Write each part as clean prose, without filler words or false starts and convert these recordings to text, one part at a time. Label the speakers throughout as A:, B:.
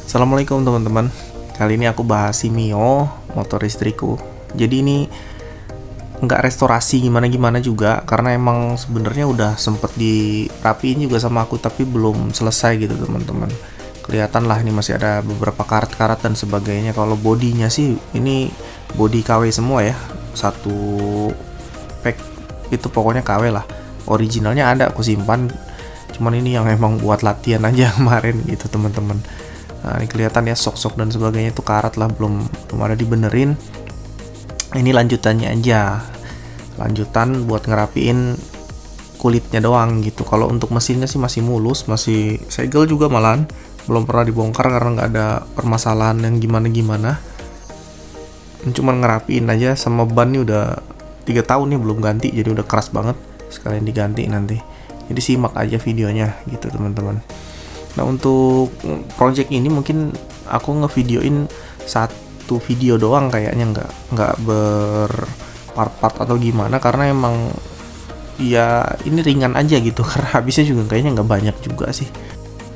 A: Assalamualaikum teman-teman. Kali ini aku bahas si Mio, motor istriku. Jadi ini nggak restorasi gimana-gimana juga, karena emang sebenarnya udah sempet dirapiin juga sama aku, tapi belum selesai gitu teman-teman. Kelihatan lah ini masih ada beberapa karat-karat dan sebagainya. Kalau bodinya sih ini body KW semua ya. Satu pack itu pokoknya KW lah. Originalnya ada aku simpan. Cuman ini yang emang buat latihan aja kemarin gitu teman-teman. Nah, ini kelihatan ya sok-sok dan sebagainya itu karat lah, belum ada dibenerin. Ini lanjutannya aja, lanjutan buat ngerapiin kulitnya doang gitu. Kalau untuk mesinnya sih masih mulus, masih segel juga malahan, belum pernah dibongkar karena nggak ada permasalahan yang gimana-gimana. Cuman ngerapiin aja, sama ban nih udah 3 tahun nih belum ganti, jadi udah keras banget, sekalian diganti nanti. Jadi simak aja videonya gitu teman-teman. Nah, untuk project ini mungkin aku ngevideoin satu video doang kayaknya, nggak berpart-part atau gimana, karena emang ya ini ringan aja gitu karena habisnya juga kayaknya nggak banyak juga sih.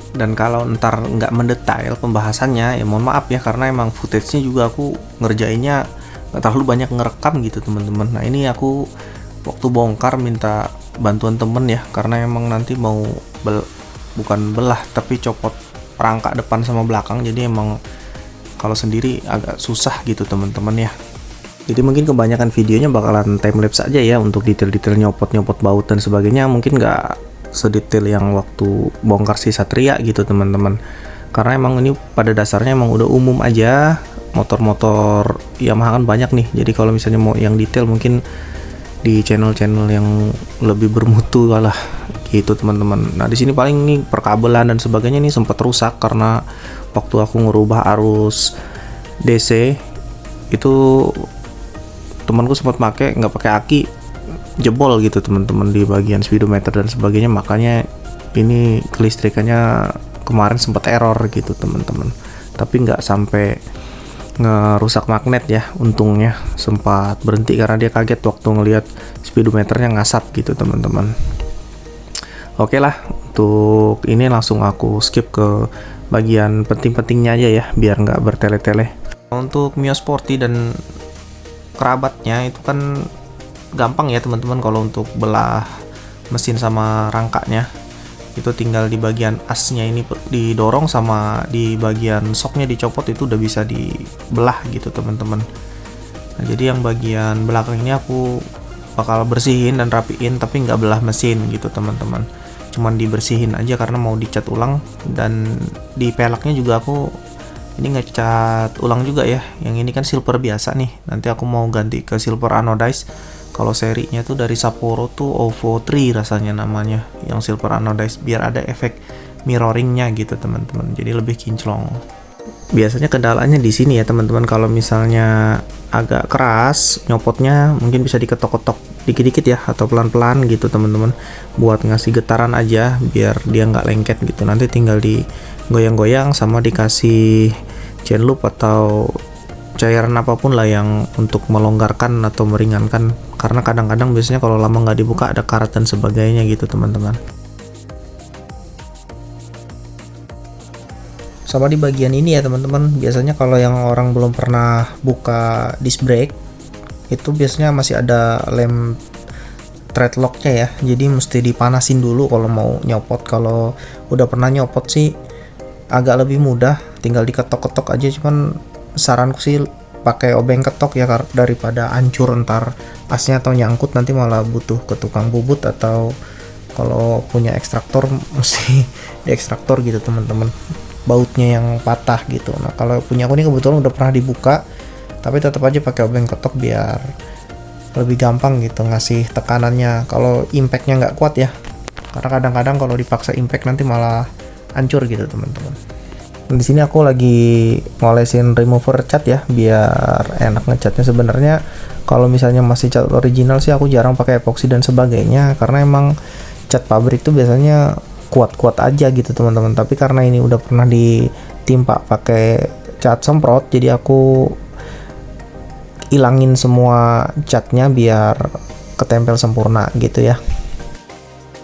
A: Dan kalau ntar nggak mendetail pembahasannya ya mohon maaf ya, karena emang footage-nya juga aku ngerjainnya nggak terlalu banyak ngerekam gitu teman-teman. Nah, ini aku waktu bongkar minta bantuan temen ya, karena emang nanti mau bukan belah tapi copot perangkak depan sama belakang, jadi emang kalau sendiri agak susah gitu teman-teman ya. Jadi mungkin kebanyakan videonya bakalan timelapse aja ya, untuk detail-detail nyopot baut dan sebagainya mungkin nggak sedetail yang waktu bongkar si Satria gitu teman-teman, karena emang ini pada dasarnya emang udah umum aja, motor-motor Yamaha kan banyak nih. Jadi kalau misalnya mau yang detail mungkin di channel-channel yang lebih bermutu lah gitu teman-teman. Nah, di sini paling nih perkabelan dan sebagainya nih sempat rusak karena waktu aku ngerubah arus DC itu temanku sempat nggak pakai aki, jebol gitu teman-teman di bagian speedometer dan sebagainya, makanya ini kelistrikannya kemarin sempat error gitu teman-teman. Tapi nggak sampai ngerusak magnet ya, untungnya sempat berhenti karena dia kaget waktu ngelihat speedometernya ngasap gitu teman-teman. Oke lah, untuk ini langsung aku skip ke bagian penting-pentingnya aja ya, biar nggak bertele-tele. Untuk Mio Sporty dan kerabatnya itu kan gampang ya teman-teman. Kalau untuk belah mesin sama rangkanya itu tinggal di bagian asnya ini didorong, sama di bagian shocknya dicopot, itu udah bisa dibelah gitu teman-teman. Nah, jadi yang bagian belakang ini aku bakal bersihin dan rapiin, tapi nggak belah mesin gitu teman-teman, cuman dibersihin aja karena mau dicat ulang. Dan di peleknya juga aku ini ngecat ulang juga ya, yang ini kan silver biasa nih, nanti aku mau ganti ke silver anodized. Kalau serinya tuh dari Sapporo tuh OVO 3 rasanya namanya, yang silver anodized, biar ada efek mirroringnya gitu teman-teman, jadi lebih kinclong. Biasanya kendalanya di sini ya teman-teman, kalau misalnya agak keras nyopotnya mungkin bisa diketok-ketok dikit-dikit ya, atau pelan-pelan gitu teman-teman, buat ngasih getaran aja biar dia nggak lengket gitu. Nanti tinggal digoyang-goyang sama dikasih chain loop atau cairan apapun lah yang untuk melonggarkan atau meringankan, karena kadang-kadang biasanya kalau lama nggak dibuka ada karat dan sebagainya gitu teman-teman. Sama di bagian ini ya teman-teman, biasanya kalau yang orang belum pernah buka disc brake itu biasanya masih ada lem threadlocknya ya, jadi mesti dipanasin dulu kalau mau nyopot. Kalau udah pernah nyopot sih agak lebih mudah, tinggal diketok-ketok aja. Cuman saranku sih pakai obeng ketok ya, daripada hancur ntar asnya atau nyangkut nanti malah butuh ke tukang bubut, atau kalau punya ekstraktor mesti diekstraktor gitu teman-teman, bautnya yang patah gitu. Nah, kalau punya aku ini kebetulan udah pernah dibuka, tapi tetap aja pakai obeng ketok biar lebih gampang gitu ngasih tekanannya kalau impactnya nggak kuat ya, karena kadang-kadang kalau dipaksa impact nanti malah hancur gitu teman-teman. Di sini aku lagi ngolesin remover cat ya, biar enak ngecatnya. Sebenarnya kalau misalnya masih cat original sih aku jarang pakai epoxy dan sebagainya, karena emang cat pabrik tuh biasanya kuat-kuat aja gitu teman-teman. Tapi karena ini udah pernah ditimpa pakai cat semprot, jadi aku ilangin semua catnya biar ketempel sempurna gitu ya.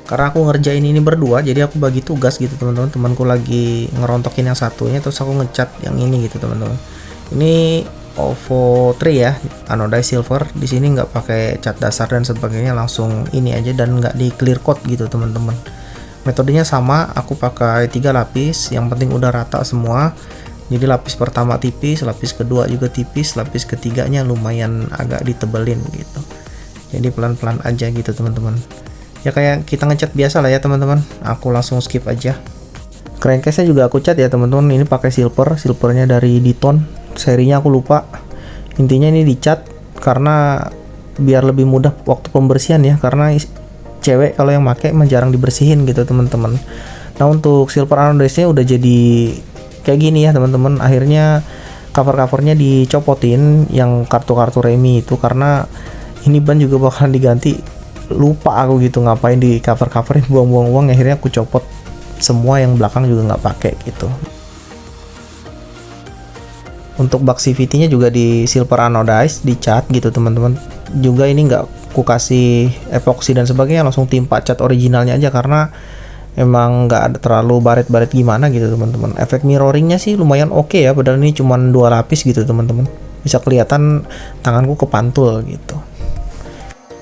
A: Karena aku ngerjain ini berdua, jadi aku bagi tugas gitu teman-teman. Temanku lagi ngerontokin yang satunya, terus aku ngecat yang ini gitu teman-teman. Ini OVO 3 ya, anodized silver. Di sini nggak pakai cat dasar dan sebagainya, langsung ini aja dan nggak di clear coat gitu teman-teman. Metodenya sama, aku pakai 3 lapis, yang penting udah rata semua. Jadi lapis pertama tipis, lapis kedua juga tipis, lapis ketiganya lumayan agak ditebelin gitu. Jadi pelan-pelan aja gitu teman-teman. Ya kayak kita ngecat biasa lah ya teman-teman. Aku langsung skip aja. Crankcase-nya juga aku cat ya teman-teman. Ini pakai silvernya dari Diton. Serinya aku lupa. Intinya ini dicat karena biar lebih mudah waktu pembersihan ya. Karena cewek kalau yang pakai jarang dibersihin gitu teman-teman. Nah untuk silver anodized-nya udah jadi kayak gini ya teman-teman. Akhirnya cover-covernya dicopotin yang kartu-kartu remi itu karena ini ban juga bakalan diganti. Lupa aku gitu ngapain di coverin, buang-buang uang. Akhirnya aku copot semua, yang belakang juga nggak pakai gitu. Untuk bak CVT-nya juga di silver anodized, dicat gitu teman-teman. Juga ini nggak aku kasih epoksi dan sebagainya, langsung timpa cat originalnya aja karena emang nggak ada terlalu baret-baret gimana gitu teman-teman. Efek mirroringnya sih lumayan oke ya, padahal ini cuma 2 lapis gitu teman-teman. Bisa kelihatan tanganku kepantul gitu.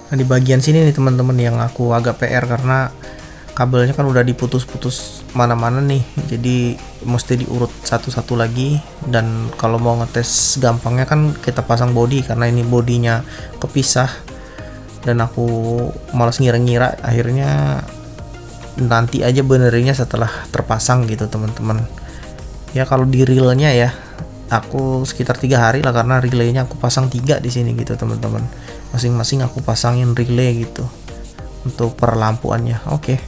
A: Nah di bagian sini nih teman-teman yang aku agak PR karena kabelnya kan udah diputus-putus mana-mana nih, jadi mesti diurut satu-satu lagi. Dan kalau mau ngetes gampangnya kan kita pasang body, karena ini bodinya kepisah dan aku malas ngira-ngira, akhirnya nanti aja benerinnya setelah terpasang gitu teman-teman. Ya kalau di reelnya ya aku sekitar 3 hari lah, karena relaynya aku pasang 3 di sini gitu teman-teman. Masing-masing aku pasangin relay gitu untuk perlampuannya. Oke.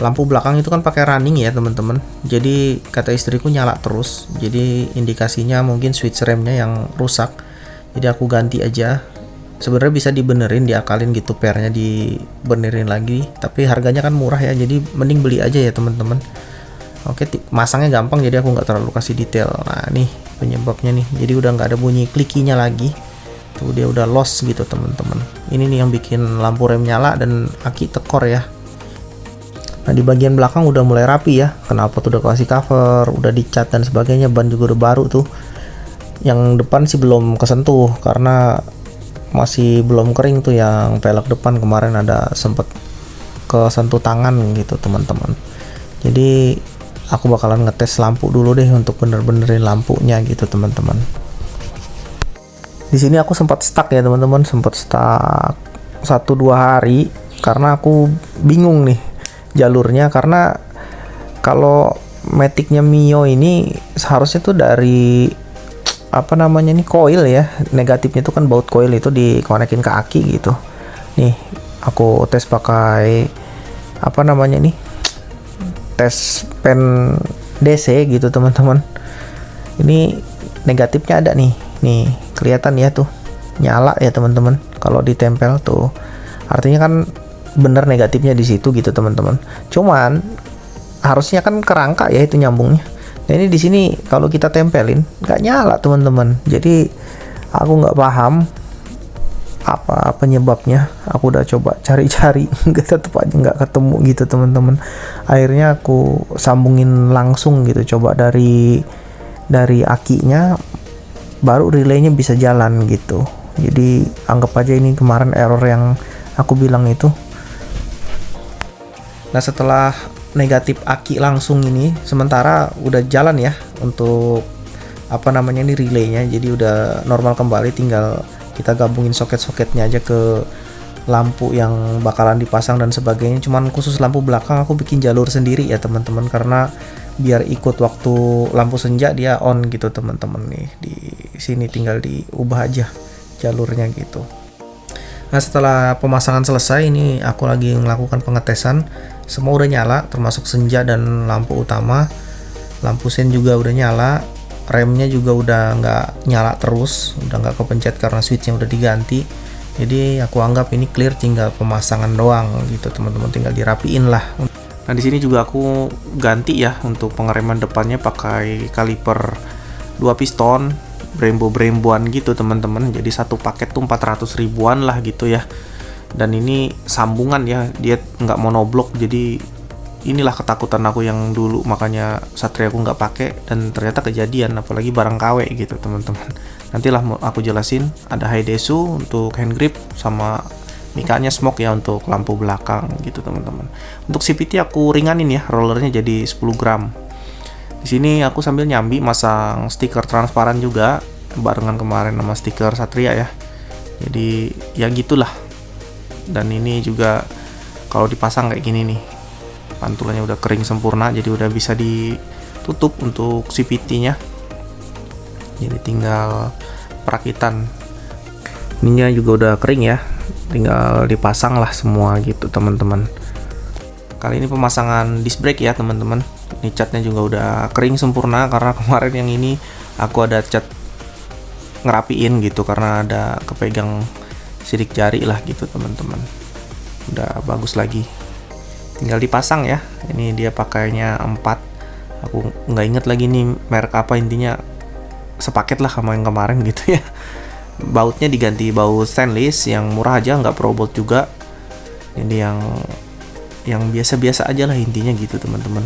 A: Lampu belakang itu kan pakai running ya teman-teman. Jadi kata istriku nyala terus. Jadi indikasinya mungkin switch remnya yang rusak. Jadi aku ganti aja. Sebenarnya bisa dibenerin, diakalin gitu, pernya dibenerin lagi. Tapi harganya kan murah ya. Jadi mending beli aja ya teman-teman. Oke, masangnya gampang, jadi aku nggak terlalu kasih detail. Nah nih penyebabnya nih. Jadi udah nggak ada bunyi klikinya lagi. Tuh dia udah lost gitu teman-teman. Ini nih yang bikin lampu rem nyala dan aki tekor ya. Nah di bagian belakang udah mulai rapi ya. Kenapa tuh udah kasih cover, udah dicat dan sebagainya. Ban juga udah baru tuh. Yang depan sih belum kesentuh karena masih belum kering tuh. Yang pelek depan kemarin ada sempet kesentuh tangan gitu teman-teman. Jadi aku bakalan ngetes lampu dulu deh untuk bener-benerin lampunya gitu teman-teman. Di sini aku sempat stuck ya teman-teman, sempat stuck 1-2 hari karena aku bingung nih jalurnya. Karena kalau Matic-nya Mio ini seharusnya tuh dari apa namanya nih, coil ya. Negatifnya tuh kan baut coil itu dikonekin ke aki gitu. Nih aku tes pakai apa namanya nih, tes pen DC gitu teman-teman. Ini negatifnya ada nih kelihatan ya tuh, nyala ya teman-teman. Kalau ditempel tuh artinya kan bener negatifnya di situ gitu teman-teman. Cuman harusnya kan kerangka ya itu nyambungnya. Nah ini di sini kalau kita tempelin nggak nyala teman-teman. Jadi aku nggak paham apa penyebabnya. Aku udah coba cari-cari nggak, tetep aja nggak ketemu gitu teman-teman. Akhirnya aku sambungin langsung gitu, coba dari akinya, baru relaynya bisa jalan gitu. Jadi anggap aja ini kemarin error yang aku bilang itu. Nah setelah negatif aki langsung ini, sementara udah jalan ya untuk apa namanya ini relaynya. Jadi udah normal kembali, tinggal kita gabungin soket-soketnya aja ke lampu yang bakalan dipasang dan sebagainya. Cuman khusus lampu belakang aku bikin jalur sendiri ya teman-teman, karena biar ikut waktu lampu senja dia on gitu teman-teman. Nih di sini tinggal diubah aja jalurnya gitu. Nah setelah pemasangan selesai, ini aku lagi melakukan pengetesan. Semua udah nyala termasuk senja dan lampu utama. Lampu sen juga udah nyala, remnya juga udah nggak nyala terus, udah nggak kepencet karena switchnya udah diganti. Jadi aku anggap ini clear, tinggal pemasangan doang gitu teman-teman, tinggal dirapiin lah. Nah di sini juga aku ganti ya untuk pengereman depannya pakai kaliper 2 piston Brembo-Bremboan gitu teman-teman. Jadi satu paket tuh 400 ribuan lah gitu ya. Dan ini sambungan ya, dia nggak monoblok, jadi inilah ketakutan aku yang dulu, makanya Satria aku nggak pakai, dan ternyata kejadian, apalagi barang KW gitu teman-teman. Nantilah aku jelasin. Ada Haidesu untuk hand grip, sama mikanya smoke ya untuk lampu belakang gitu teman-teman. Untuk CVT aku ringanin ya, rollernya jadi 10 gram. Di sini aku sambil nyambi masang stiker transparan juga, barengan kemarin sama stiker Satria ya. Jadi ya gitulah. Dan ini juga kalau dipasang kayak gini nih, pantulannya udah kering sempurna, jadi udah bisa ditutup untuk CVT-nya. Jadi tinggal perakitan. Ininya juga udah kering ya, tinggal dipasang lah semua gitu teman-teman. Kali ini pemasangan disc brake ya teman-teman. Ini catnya juga udah kering sempurna, karena kemarin yang ini aku ada cat ngerapiin gitu karena ada kepegang sidik jari lah gitu teman-teman. Udah bagus lagi, tinggal dipasang ya. Ini dia pakainya 4, aku nggak inget lagi nih merek apa, intinya sepaket lah sama yang kemarin gitu ya. Bautnya diganti baut stainless yang murah aja, nggak pro bolt juga. Ini yang biasa-biasa aja lah intinya gitu teman-teman.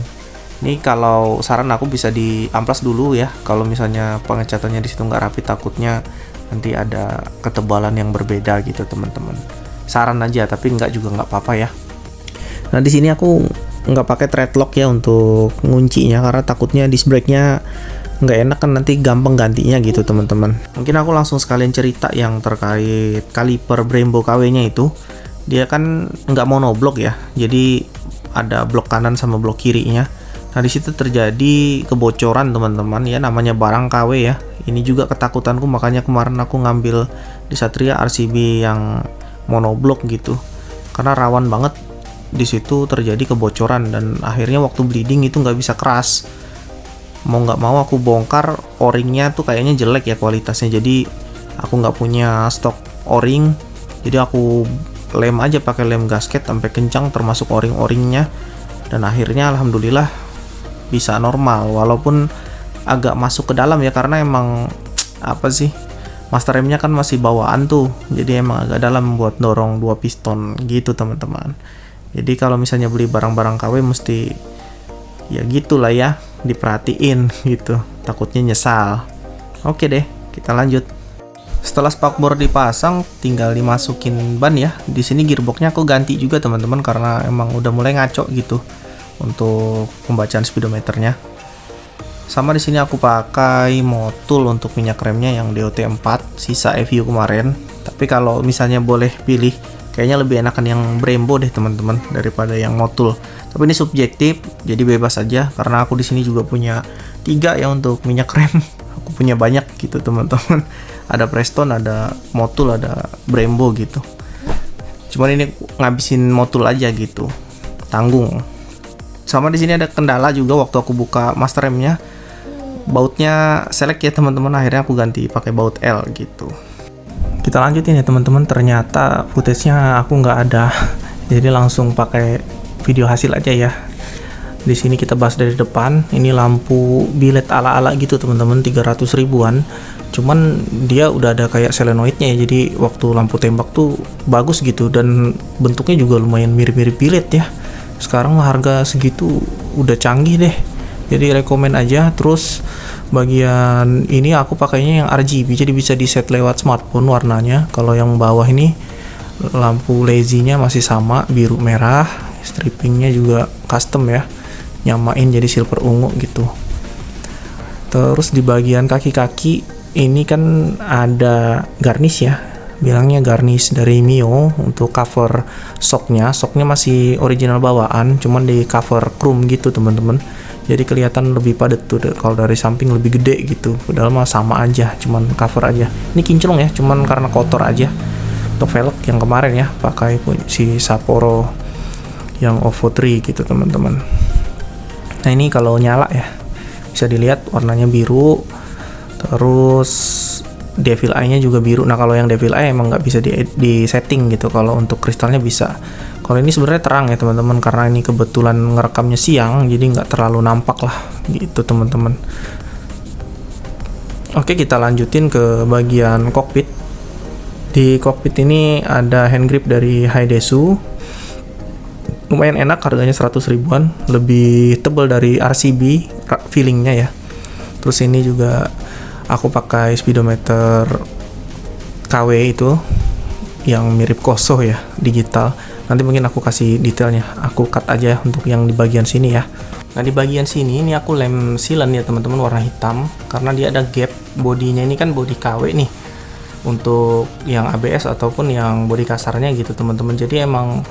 A: Ini kalau saran aku bisa diamplas dulu ya, kalau misalnya pengecatannya di situ nggak rapi, takutnya nanti ada ketebalan yang berbeda gitu teman-teman. Saran aja, tapi nggak apa-apa ya. Nah di sini aku nggak pakai thread lock ya untuk nguncinya, karena takutnya disc brake-nya nggak enak kan, nanti gampang gantinya gitu teman-teman. Mungkin aku langsung sekalian cerita yang terkait kaliper Brembo KW-nya itu. Dia kan nggak monoblok ya, jadi ada blok kanan sama blok kirinya. Nah di situ terjadi kebocoran teman-teman ya, namanya barang KW ya. Ini juga ketakutanku, makanya kemarin aku ngambil di Satria RCB yang monoblok gitu, karena rawan banget di situ terjadi kebocoran, dan akhirnya waktu bleeding itu nggak bisa keras. Mau nggak mau aku bongkar, o-ringnya tuh kayaknya jelek ya kualitasnya, jadi aku nggak punya stok o-ring, jadi aku lem aja pakai lem gasket sampai kencang termasuk o-ring-o-ringnya, dan akhirnya alhamdulillah bisa normal, walaupun agak masuk ke dalam ya, karena emang apa sih, master remnya kan masih bawaan tuh, jadi emang agak dalam buat dorong 2 piston gitu teman-teman. Jadi kalau misalnya beli barang-barang KW mesti ya gitulah ya, diperhatiin gitu, takutnya nyesal. Oke deh, kita lanjut. Setelah spakbor dipasang, tinggal dimasukin ban ya. Di sini gearboxnya aku ganti juga teman-teman, karena emang udah mulai ngaco gitu untuk pembacaan speedometernya. Sama di sini aku pakai motul untuk minyak remnya yang DOT 4 sisa FU kemarin. Tapi kalau misalnya boleh pilih, kayaknya lebih enakan yang Brembo deh teman-teman daripada yang motul. Tapi ini subjektif, jadi bebas aja, karena aku di sini juga punya 3 ya untuk minyak rem. Aku punya banyak gitu teman-teman. Ada Preston, ada motul, ada Brembo gitu. Cuman ini ngabisin motul aja gitu, tanggung. Sama di sini ada kendala juga waktu aku buka master remnya, bautnya selek ya teman-teman, akhirnya aku ganti pakai baut L gitu. Kita lanjutin ya teman-teman, ternyata footage-nya aku nggak ada, jadi langsung pakai video hasil aja ya. Di sini kita bahas dari depan. Ini lampu bilet ala-ala gitu teman-teman, 300 ribuan. Cuman dia udah ada kayak solenoidnya ya, jadi waktu lampu tembak tuh bagus gitu, dan bentuknya juga lumayan mirip-mirip bilet ya. Sekarang harga segitu udah canggih deh, jadi rekomen aja. Terus bagian ini aku pakainya yang RGB, jadi bisa di set lewat smartphone warnanya. Kalau yang bawah ini lampu lazy-nya masih sama, biru merah. Strippingnya juga custom ya, nyamain jadi silver ungu gitu. Terus di bagian kaki-kaki ini kan ada garnish ya, bilangnya garnish dari Mio untuk cover shocknya. Shocknya masih original bawaan, cuman di cover chrome gitu teman-teman, jadi kelihatan lebih padat tuh. Kalau dari samping lebih gede gitu, padahal mah sama aja, cuman cover aja. Ini kinclong ya, cuman karena kotor aja. Untuk velg yang kemarin ya pakai si Sapporo yang OVO 3 gitu teman-teman. Nah ini kalau nyala ya bisa dilihat warnanya biru. Terus devil eye-nya juga biru. Nah kalau yang devil eye emang nggak bisa di setting gitu, kalau untuk kristalnya bisa. Kalau ini sebenarnya terang ya teman-teman, karena ini kebetulan ngerekamnya siang, jadi nggak terlalu nampak lah gitu teman-teman. Oke, kita lanjutin ke bagian kokpit. Di Di kokpit ini ada hand grip dari Haidesu, lumayan enak, harganya 100 ribuan, lebih tebal dari RCB feelingnya ya. Terus ini juga aku pakai speedometer KW itu yang mirip Koso ya, digital. Nanti mungkin aku kasih detailnya, aku cut aja untuk yang di bagian sini ya. Nah di bagian sini ini aku lem sealant ya teman-teman, warna hitam, karena dia ada gap. Bodinya ini kan body KW nih, untuk yang ABS ataupun yang bodi kasarnya gitu teman-teman. Jadi emang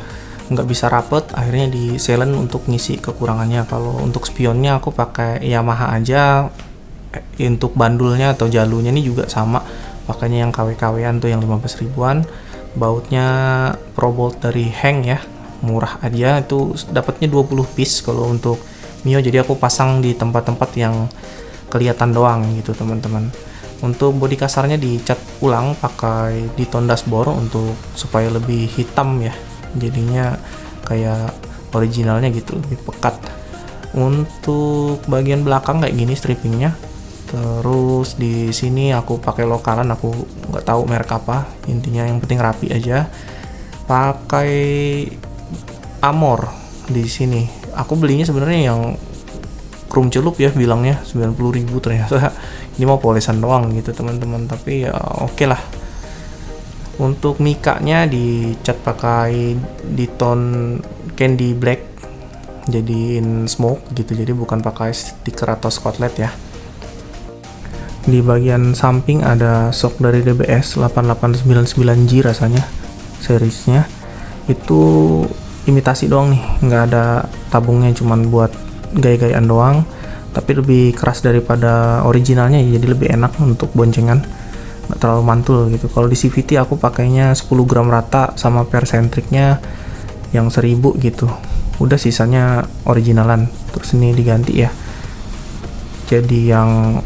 A: nggak bisa rapet, akhirnya di sealant untuk ngisi kekurangannya. Kalau untuk spionnya aku pakai Yamaha aja. Untuk bandulnya atau jalurnya ini juga sama, pakainya yang KW-KW-an tuh yang 15 ribuan. Bautnya Probolt dari Heng ya, murah aja, itu dapatnya 20 piece kalau untuk Mio. Jadi aku pasang di tempat-tempat yang kelihatan doang gitu teman-teman. Untuk bodi kasarnya dicat ulang pakai Diton dashboard untuk supaya lebih hitam ya, jadinya kayak originalnya gitu, lebih pekat. Untuk bagian belakang kayak gini strippingnya. Terus di sini aku pakai lokalan, aku nggak tahu merek apa, intinya yang penting rapi aja. Pakai Amor di sini. Aku belinya sebenarnya yang chrome celup ya, bilangnya 90.000, ternyata ini mau polesan doang gitu teman-teman, tapi ya oke lah. Untuk mikanya dicat pakai Diton Candy Black, jadiin smoke gitu, jadi bukan pakai stiker atau spotlight ya. Di bagian samping ada shock dari DBS 8899G rasanya, seriesnya. Itu imitasi doang nih, nggak ada tabungnya, cuman buat gaya-gayaan doang, tapi lebih keras daripada originalnya, jadi lebih enak untuk boncengan, nggak terlalu mantul gitu. Kalau di CVT aku pakainya 10 gram rata sama persentriknya yang 1000 gitu, udah sisanya originalan. Terus ini diganti ya, jadi yang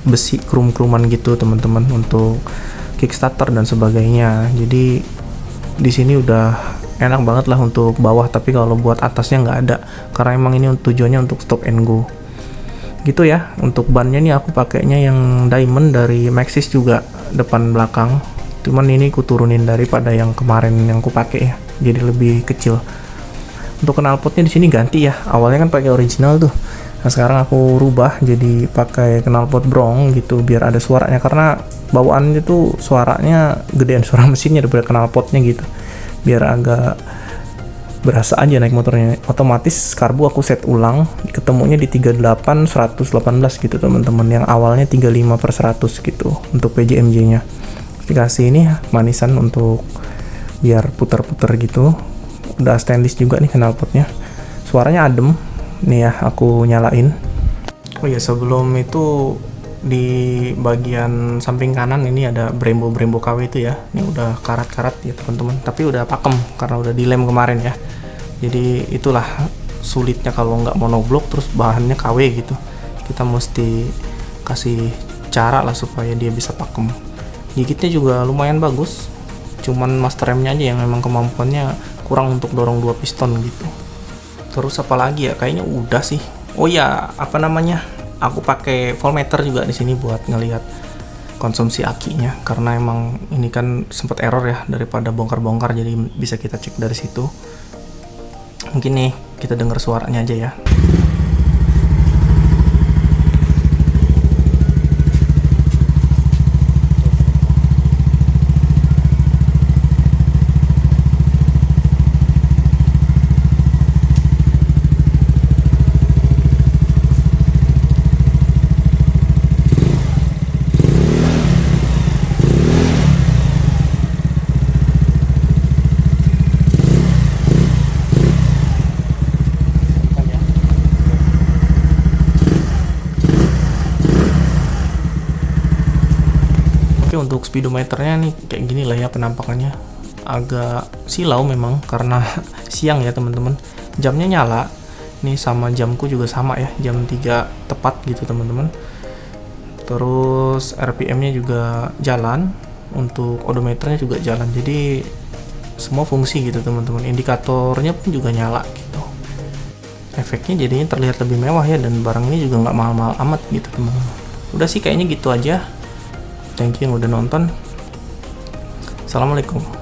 A: besi krum-kruman gitu teman-teman, untuk kickstarter dan sebagainya. Jadi di sini udah enak banget lah untuk bawah, tapi kalau buat atasnya nggak ada, karena emang ini tujuannya untuk stop and go gitu ya. Untuk bannya nih aku pakainya yang diamond dari Maxxis juga, depan belakang, cuman ini ku turunin daripada yang kemarin yang ku pakai ya, jadi lebih kecil. Untuk knalpotnya di sini ganti ya, awalnya kan pakai original tuh, nah sekarang aku rubah jadi pakai knalpot brong gitu, biar ada suaranya, karena bawaannya tuh suaranya gedean suara mesinnya daripada knalpotnya gitu, biar agak berasa aja naik motornya. Otomatis karbu aku set ulang, ketemunya di 38 118 gitu teman-teman, yang awalnya 35/100 gitu untuk PJMJ nya. Dikasih ini manisan untuk biar putar-putar gitu. Udah stainless juga nih knalpotnya, suaranya adem nih ya, aku nyalain. Oh ya, sebelum itu di bagian samping kanan ini ada Brembo KW itu ya, ini udah karat-karat ya teman-teman, tapi udah pakem karena udah dilem kemarin ya. Jadi itulah sulitnya kalau nggak monoblok terus bahannya KW gitu, kita mesti kasih cara lah supaya dia bisa pakem. Gigitnya juga lumayan bagus, cuman master remnya aja yang memang kemampuannya kurang untuk dorong 2 piston gitu. Terus apalagi ya, kayaknya udah sih. Oh ya, apa namanya, aku pakai voltmeter juga di sini buat ngelihat konsumsi akinya, karena emang ini kan sempat error ya, daripada bongkar-bongkar, jadi bisa kita cek dari situ. Mungkin nih kita dengar suaranya aja ya. Oke, untuk speedometernya nih kayak gini lah ya penampakannya, agak silau memang karena siang ya teman-teman. Jamnya nyala nih, sama jamku juga sama ya, jam 3 tepat gitu teman-teman. Terus RPM-nya juga jalan, untuk odometernya juga jalan, jadi semua fungsi gitu teman-teman. Indikatornya pun juga nyala gitu, efeknya jadinya terlihat lebih mewah ya, dan barang ini juga nggak mahal-mahal amat gitu teman-teman. Udah sih kayaknya gitu aja. Thank you yang udah nonton. Assalamualaikum.